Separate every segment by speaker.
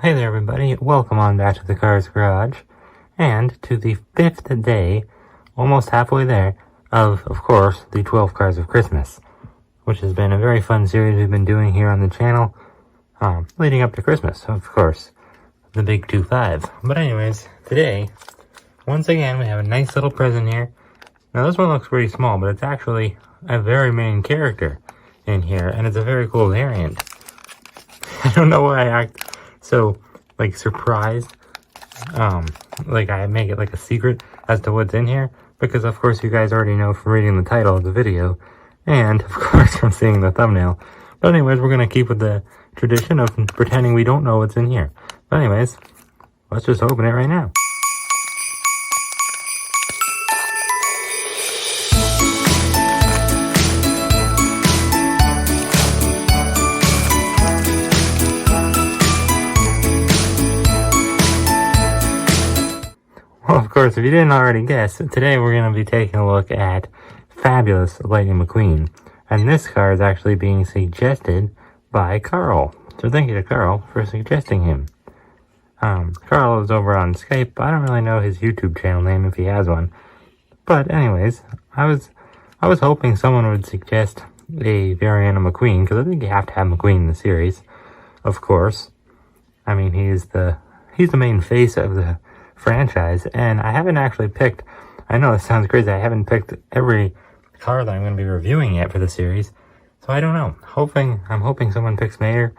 Speaker 1: Hey there everybody, welcome on back to the Cars Garage, and to the 5th day, almost halfway there, of course, the 12 Cars of Christmas, which has been a very fun series we've been doing here on the channel, leading up to Christmas, of course, the big 2-5. But anyways, today, once again, we have a nice little present here. Now this one looks pretty small, but it's actually a very main character in here, and it's a very cool variant. I don't know why I act so, like, surprised, like I make it like a secret as to what's in here, because of course you guys already know from reading the title of the video, and of course from seeing the thumbnail. But anyways, we're gonna keep with the tradition of pretending we don't know what's in here. But anyways, let's just open it right now. Well, of course, if you didn't already guess, today we're going to be taking a look at Fabulous Lightning McQueen. And this car is actually being suggested by Carl. So thank you to Carl for suggesting him. Carl is over on Skype. I don't really know his YouTube channel name if he has one. But anyways, I was hoping someone would suggest a variant of McQueen, because I think you have to have McQueen in the series, of course. I mean, he's the main face of the franchise, and I haven't actually picked, I know this sounds crazy, I haven't picked every car that I'm going to be reviewing yet for the series, so I don't know. I'm hoping someone picks Mater,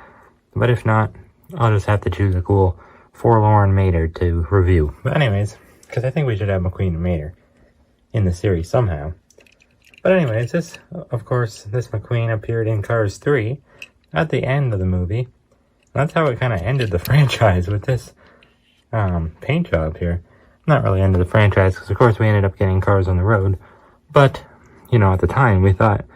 Speaker 1: but if not, I'll just have to choose a cool forlorn Mater to review. But anyways, because I think we should have McQueen and Mater in the series somehow. But anyways, this McQueen appeared in Cars 3 at the end of the movie. That's how it kind of ended the franchise, with this paint job here. Not really end of the franchise, because of course we ended up getting Cars on the Road, but you know, at the time we thought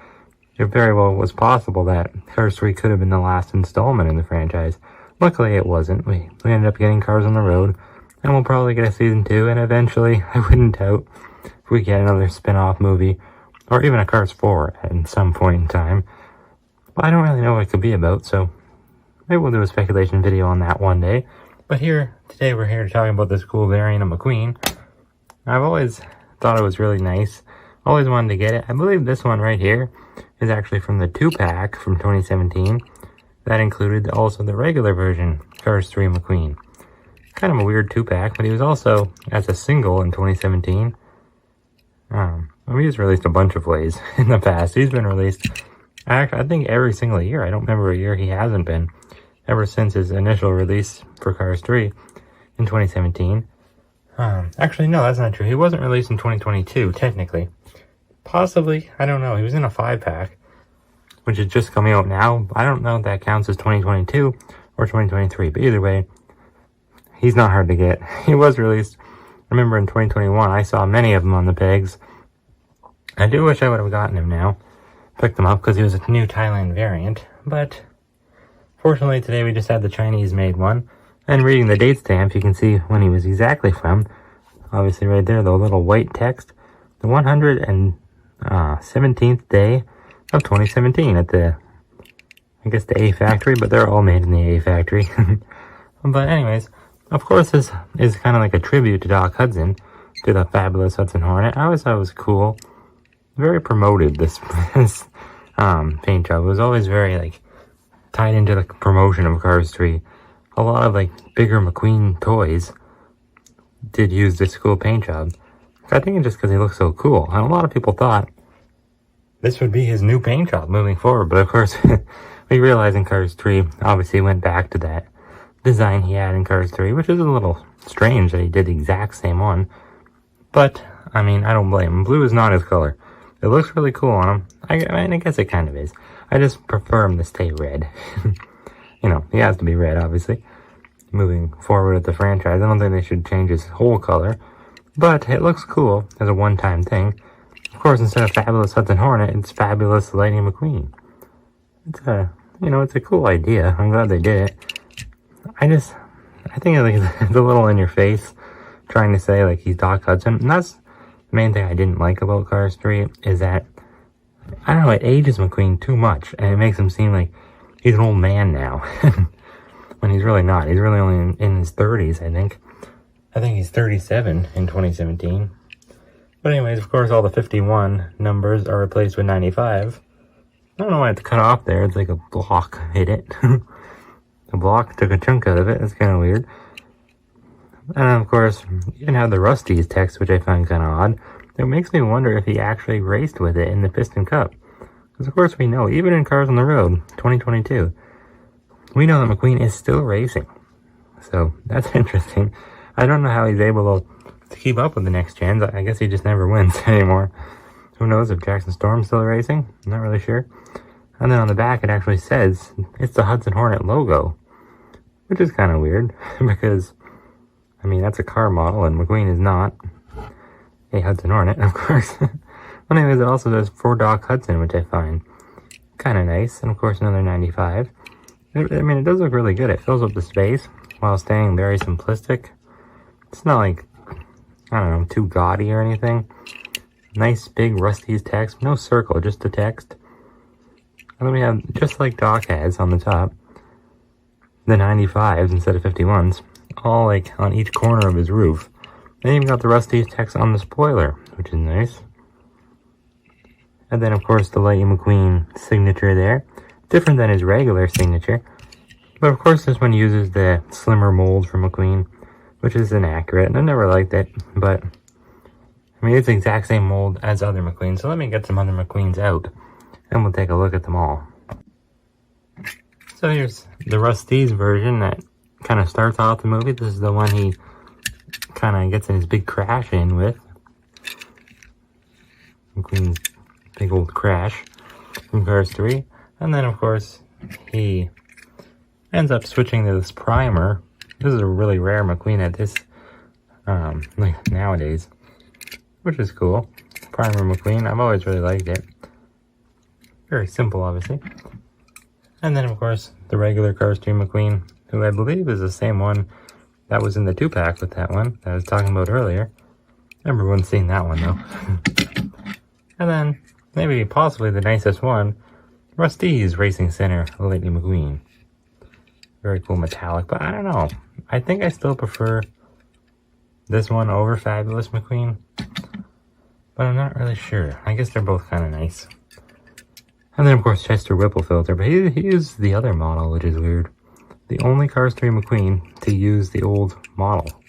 Speaker 1: it very well was possible that Cars 3 could have been the last installment in the franchise. Luckily it wasn't. We ended up getting Cars on the Road, and we'll probably get a season 2, and eventually, I wouldn't doubt if we get another spin-off movie, or even a Cars 4 at some point in time. But I don't really know what it could be about, so maybe we'll do a speculation video on that one day. But today we're here to talk about this cool variant of McQueen. I've always thought it was really nice. Always wanted to get it. I believe this one right here is actually from the 2-pack from 2017. That included also the regular version, Cars 3 McQueen. Kind of a weird 2-pack, but he was also as a single in 2017. He's released a bunch of ways in the past. He's been released, I think, every single year. I don't remember a year he hasn't been, ever since his initial release for Cars 3 in 2017. Actually, no, that's not true. He wasn't released in 2022, technically. Possibly, I don't know. He was in a 5-pack, which is just coming out now. I don't know if that counts as 2022 or 2023, but either way, he's not hard to get. He was released, I remember in 2021, I saw many of them on the pegs. I do wish I would have gotten him now. Picked them up because he was a new Thailand variant, but fortunately, today we just had the Chinese-made one, and reading the date stamp, you can see when he was exactly from. Obviously right there, the little white text. The 117th day of 2017 at the, I guess, the A factory, but they're all made in the A factory. But anyways, of course this is kind of like a tribute to Doc Hudson, to the Fabulous Hudson Hornet. I always thought it was cool. Very promoted, this paint job. It was always very, like, tied into the promotion of Cars 3. A lot of, like, bigger McQueen toys did use this cool paint job. I think it's just because he looks so cool. And a lot of people thought this would be his new paint job moving forward. But of course, we realized in Cars 3, obviously he went back to that design he had in Cars 3, which is a little strange that he did the exact same one. But, I mean, I don't blame him. Blue is not his color. It looks really cool on him. I guess it kind of is. I just prefer him to stay red. You know, he has to be red, obviously, moving forward with the franchise. I don't think they should change his whole color, but it looks cool as a one-time thing. Of course, instead of Fabulous Hudson Hornet, it's Fabulous Lightning McQueen. It's a cool idea. I'm glad they did it. I think it's a little in your face, trying to say, like, he's Doc Hudson. And that's the main thing I didn't like about Cars 3, is that, I don't know, it ages McQueen too much, and it makes him seem like he's an old man now. when he's really not. He's really only in his 30s, I think. I think he's 37 in 2017. But anyways, of course, all the 51 numbers are replaced with 95. I don't know why it's cut off there. It's like a block hit it. The block took a chunk out of it. That's kind of weird. And then, of course, you even have the Rusty's text, which I find kind of odd. It makes me wonder if he actually raced with it in the Piston Cup. Because, of course, we know, even in Cars on the Road, 2022, we know that McQueen is still racing. So, that's interesting. I don't know how he's able to keep up with the next gens. I guess he just never wins anymore. Who knows if Jackson Storm's still racing? I'm not really sure. And then on the back, it actually says it's the Hudson Hornet logo, which is kind of weird because, I mean, that's a car model and McQueen is not a Hudson Hornet, of course. But anyways, it also says for Doc Hudson, which I find kind of nice. And of course, another 95. I mean, it does look really good. It fills up the space while staying very simplistic. It's not like, I don't know, too gaudy or anything. Nice big Rusty's text. No circle, just the text. And then we have, just like Doc has on the top, the 95s instead of 51s. All like on each corner of his roof. Then you've got the Rusty's text on the spoiler, which is nice. And then of course the Lightning McQueen signature there. Different than his regular signature. But of course this one uses the slimmer mold from McQueen, which is inaccurate, and I never liked it, but I mean, it's the exact same mold as other McQueens, so let me get some other McQueens out, and we'll take a look at them all. So here's the Rusty's version that kind of starts off the movie. This is the one he kind of gets in his big crash in with. McQueen's big old crash from Cars 3. And then, of course, he ends up switching to this primer. This is a really rare McQueen at this, like nowadays, which is cool. Primer McQueen, I've always really liked it. Very simple, obviously. And then, of course, the regular Cars 3 McQueen, who I believe is the same one that was in the 2-pack with that one that I was talking about earlier. Everyone's seen that one, though. And then, maybe possibly the nicest one, Rusty's Racing Center Lightning McQueen. Very cool metallic, but I don't know. I think I still prefer this one over Fabulous McQueen, but I'm not really sure. I guess they're both kind of nice. And then, of course, Chester Whipple filter, but he used the other model, which is weird. The only Cars 3 McQueen to use the old model.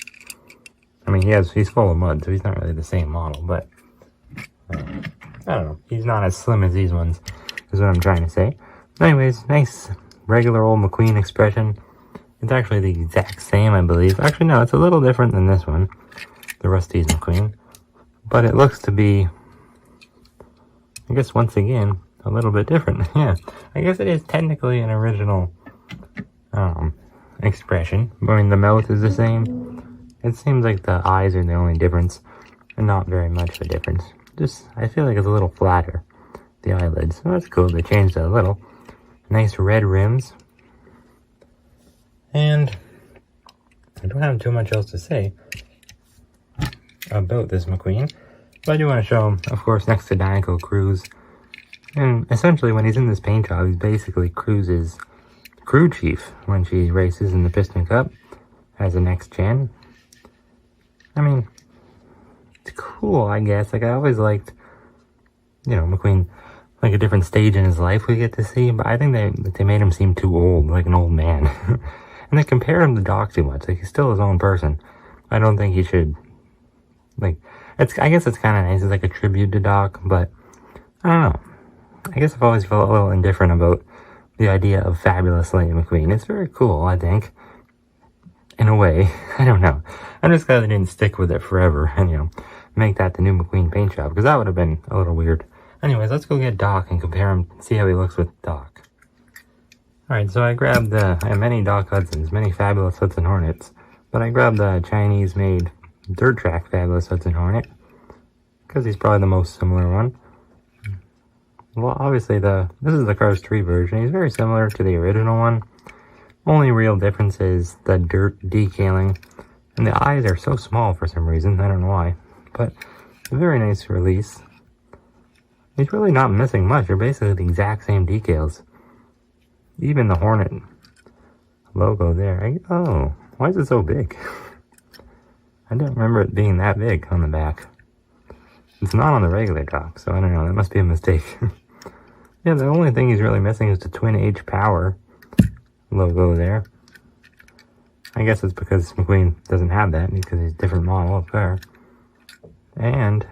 Speaker 1: I mean, he's full of mud, so he's not really the same model, but I don't know. He's not as slim as these ones, is what I'm trying to say. Anyways, nice regular old McQueen expression. It's actually the exact same, I believe. Actually, no, it's a little different than this one, the Rusty's McQueen. But it looks to be, I guess once again, a little bit different. Yeah, I guess it is technically an original expression. I mean, the mouth is the same. It seems like the eyes are the only difference, and not very much of a difference. Just, I feel like it's a little flatter, the eyelids. So that's cool, they changed it a little. Nice red rims. And I don't have too much else to say about this McQueen, but I do want to show him, of course, next to Dynaco Cruz. And essentially, when he's in this paint job, he's basically Cruz's crew chief when she races in the Piston Cup as a next gen. I mean, it's cool, I guess. Like, I always liked, you know, McQueen, like a different stage in his life we get to see, but I think they made him seem too old, like an old man. And they compare him to Doc too much. Like, he's still his own person. I don't think he should, like, I guess it's kind of nice. It's like a tribute to Doc, but I don't know. I guess I've always felt a little indifferent about the idea of Fabulous Lightning McQueen. It's very cool, I think. In a way. I don't know. I'm just glad they didn't stick with it forever and, you know, make that the new McQueen paint job, because that would have been a little weird. Anyways, let's go get Doc and compare him, see how he looks with Doc. Alright, so I grabbed I have many Doc Hudsons, many Fabulous Hudson Hornets, but I grabbed the Chinese-made dirt track Fabulous Hudson Hornet, because he's probably the most similar one. Well, obviously, this is the Cars 3 version. He's very similar to the original one. Only real difference is the dirt decaling, and the eyes are so small for some reason. I don't know why, but a very nice release. He's really not missing much. They're basically the exact same decals. Even the Hornet logo there. Oh, why is it so big? I don't remember it being that big on the back. It's not on the regular dock, so I don't know. That must be a mistake. Yeah, the only thing he's really missing is the Twin H Power logo there. I guess it's because McQueen doesn't have that, because he's a different model of car. And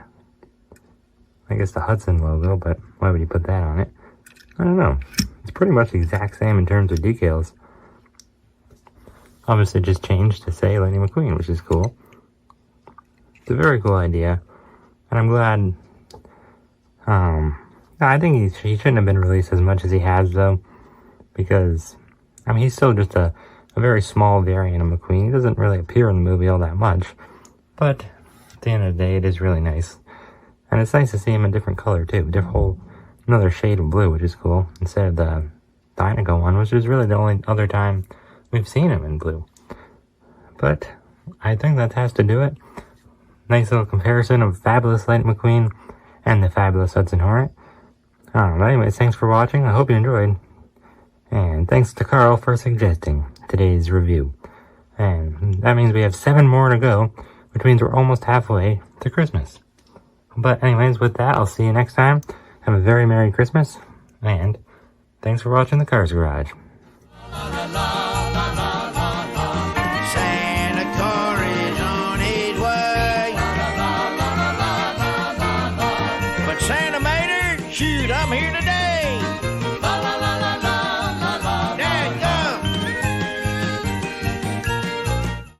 Speaker 1: I guess the Hudson logo, but why would you put that on it? I don't know. It's pretty much the exact same in terms of decals. Obviously just changed to say Lightning McQueen, which is cool. It's a very cool idea. And I'm glad, I think he shouldn't have been released as much as he has, though. Because, I mean, he's still just a very small variant of McQueen. He doesn't really appear in the movie all that much. But, at the end of the day, it is really nice. And it's nice to see him in different color, too. Another shade of blue, which is cool. Instead of the Dinoco one, which is really the only other time we've seen him in blue. But, I think that has to do it. Nice little comparison of Fabulous Lightning McQueen and the Fabulous Hudson Hornet. But anyways, thanks for watching. I hope you enjoyed. And thanks to Carl for suggesting today's review. And that means we have 7 more to go, which means we're almost halfway to Christmas. But anyways, with that, I'll see you next time. Have a very Merry Christmas. And thanks for watching the Cars Garage.
Speaker 2: Santa Mater, shoot, I'm here today.